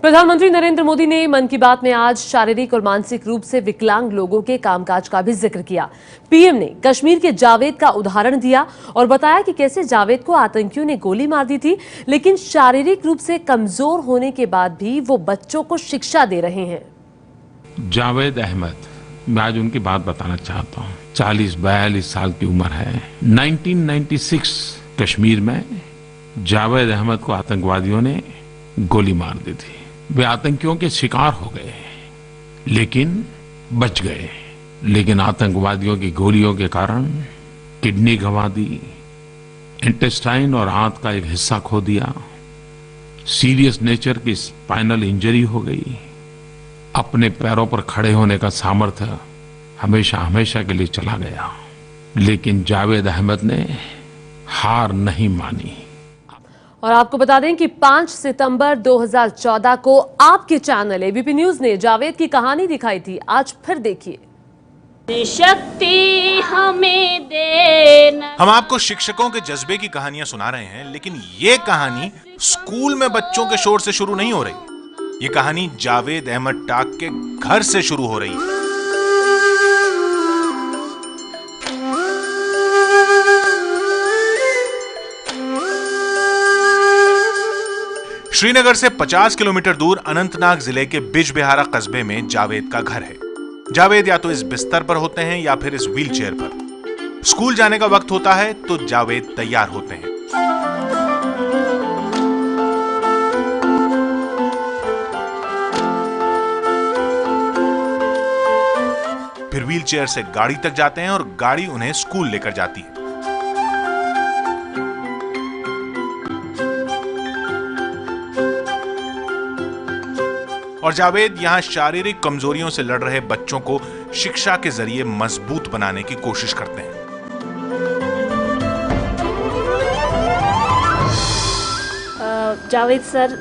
प्रधानमंत्री नरेंद्र मोदी ने मन की बात में आज शारीरिक और मानसिक रूप से विकलांग लोगों के कामकाज का भी जिक्र किया। पीएम ने कश्मीर के जावेद का उदाहरण दिया और बताया कि कैसे जावेद को आतंकियों ने गोली मार दी थी, लेकिन शारीरिक रूप से कमजोर होने के बाद भी वो बच्चों को शिक्षा दे रहे हैं। जावेद अहमद, मैं आज उनकी बात बताना चाहता हूँ। 40-42 साल की उम्र है। 1996 कश्मीर में जावेद अहमद को आतंकवादियों ने गोली मार दी थी। वे आतंकियों के शिकार हो गए, लेकिन बच गए। लेकिन आतंकवादियों की गोलियों के कारण किडनी गंवा दी, इंटेस्टाइन और आंत का एक हिस्सा खो दिया, सीरियस नेचर की स्पाइनल इंजरी हो गई। अपने पैरों पर खड़े होने का सामर्थ्य हमेशा हमेशा के लिए चला गया। लेकिन जावेद अहमद ने हार नहीं मानी। और आपको बता दें कि 5 सितंबर 2014 को आपके चैनल एबीपी न्यूज ने जावेद की कहानी दिखाई थी। आज फिर देखिए। शक्ति हमें देना। हम आपको शिक्षकों के जज्बे की कहानियां सुना रहे हैं, लेकिन ये कहानी स्कूल में बच्चों के शोर से शुरू नहीं हो रही। ये कहानी जावेद अहमद टाक के घर से शुरू हो रही है। श्रीनगर से 50 किलोमीटर दूर अनंतनाग जिले के बिजबिहारा कस्बे में जावेद का घर है। जावेद या तो इस बिस्तर पर होते हैं या फिर इस व्हीलचेयर पर। स्कूल जाने का वक्त होता है तो जावेद तैयार होते हैं। फिर व्हीलचेयर से गाड़ी तक जाते हैं और गाड़ी उन्हें स्कूल लेकर जाती है। और जावेद यहां शारीरिक कमजोरियों से लड़ रहे बच्चों को शिक्षा के जरिए मजबूत बनाने की कोशिश करते हैं। जावेद सर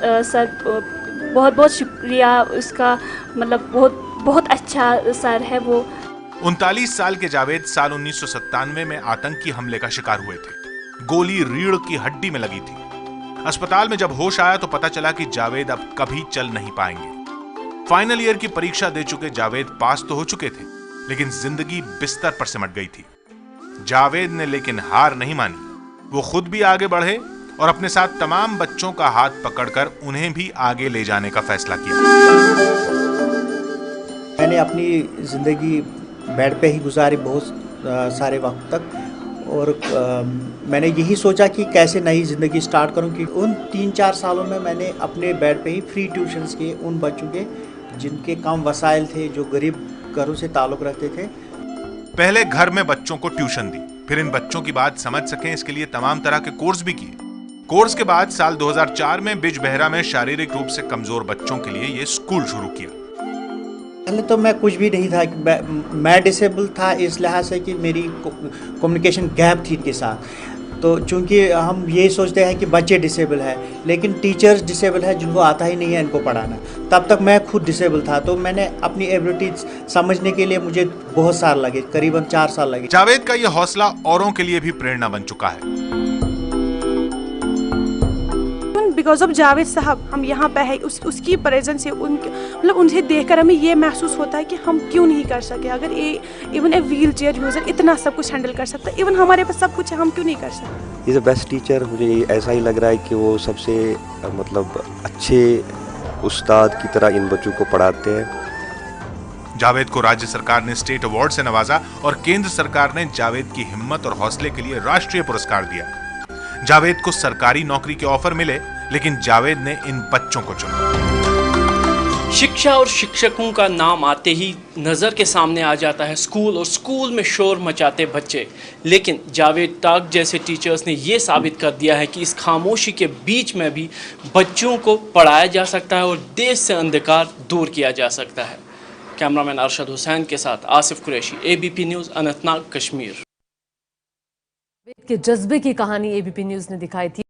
बहुत बहुत शुक्रिया। उसका मतलब बहुत अच्छा सर है वो। 39 साल के जावेद साल 1997 में आतंकी हमले का शिकार हुए थे। गोली रीढ़ की हड्डी में लगी थी। अस्पताल में जब होश आया तो पता चला कि जावेद अब कभी चल नहीं पाएंगे। फाइनल ईयर की परीक्षा दे चुके जावेद पास तो हो चुके थे, लेकिन जिंदगी बिस्तर पर सिमट गई थी। जावेद ने लेकिन हार नहीं मानी। वो खुद भी आगे बढ़े और अपने साथ तमाम बच्चों का हाथ पकड़कर उन्हें भी आगे ले जाने का फैसला किया। मैंने अपनी जिंदगी बेड पे ही गुजारी बहुत सारे वक्त तक, और मैंने यही सोचा कि कैसे नई ज़िंदगी स्टार्ट करूं। कि उन 3-4 सालों में मैंने अपने बेड पे ही फ्री ट्यूशन्स किए उन बच्चों के जिनके कम वसाइल थे, जो गरीब घरों से ताल्लुक़ रखते थे। पहले घर में बच्चों को ट्यूशन दी, फिर इन बच्चों की बात समझ सकें इसके लिए तमाम तरह के कोर्स भी किए। कोर्स के बाद साल 2004 में बिजबहरा में शारीरिक रूप से कमजोर बच्चों के लिए ये स्कूल शुरू किया। पहले तो मैं कुछ भी नहीं था। मैं डिसेबल था इस लिहाज से कि मेरी कम्युनिकेशन गैप थी इनके साथ। तो चूंकि हम ये सोचते हैं कि बच्चे डिसेबल है, लेकिन टीचर्स डिसेबल है जिनको आता ही नहीं है इनको पढ़ाना। तब तक मैं खुद डिसेबल था, तो मैंने अपनी एबिलिटीज समझने के लिए मुझे बहुत साल लगे, करीबन 4 साल लगे। जावेद का ये हौसला औरों के लिए भी प्रेरणा बन चुका है। बिकॉज ऑफ जावेद साहब हम यहाँ पे है। उसकी प्रेजेंस से मतलब उन्हें देखकर हमें ये महसूस होता है कि हम क्यों नहीं कर सके। अगर even a wheel chair user इतना सब कुछ हैंडल कर सकता है, इवन हमारे पास सब कुछ है, हम क्यों नहीं कर सकते। Is a best teacher. मुझे ऐसा ही लग रहा है कि वो सबसे मतलब अच्छे उस्ताद की तरह इन बच्चों को पढ़ाते हैं। जावेद को राज्य सरकार ने स्टेट अवार्ड से नवाजा और केंद्र सरकार ने जावेद की हिम्मत और हौसले के लिए राष्ट्रीय पुरस्कार दिया। जावेद को सरकारी नौकरी के ऑफर मिले, लेकिन जावेद ने इन बच्चों को चुना। शिक्षा और शिक्षकों का नाम आते ही नज़र के सामने आ जाता है स्कूल, और स्कूल में शोर मचाते बच्चे। लेकिन जावेद टाक जैसे टीचर्स ने ये साबित कर दिया है कि इस खामोशी के बीच में भी बच्चों को पढ़ाया जा सकता है और देश से अंधकार दूर किया जा सकता है। कैमरामैन अरशद हुसैन के साथ आसिफ कुरैशी, एबीपी न्यूज़, अनंतनाग, कश्मीर। के जज्बे की कहानी एबीपी न्यूज ने दिखाई थी।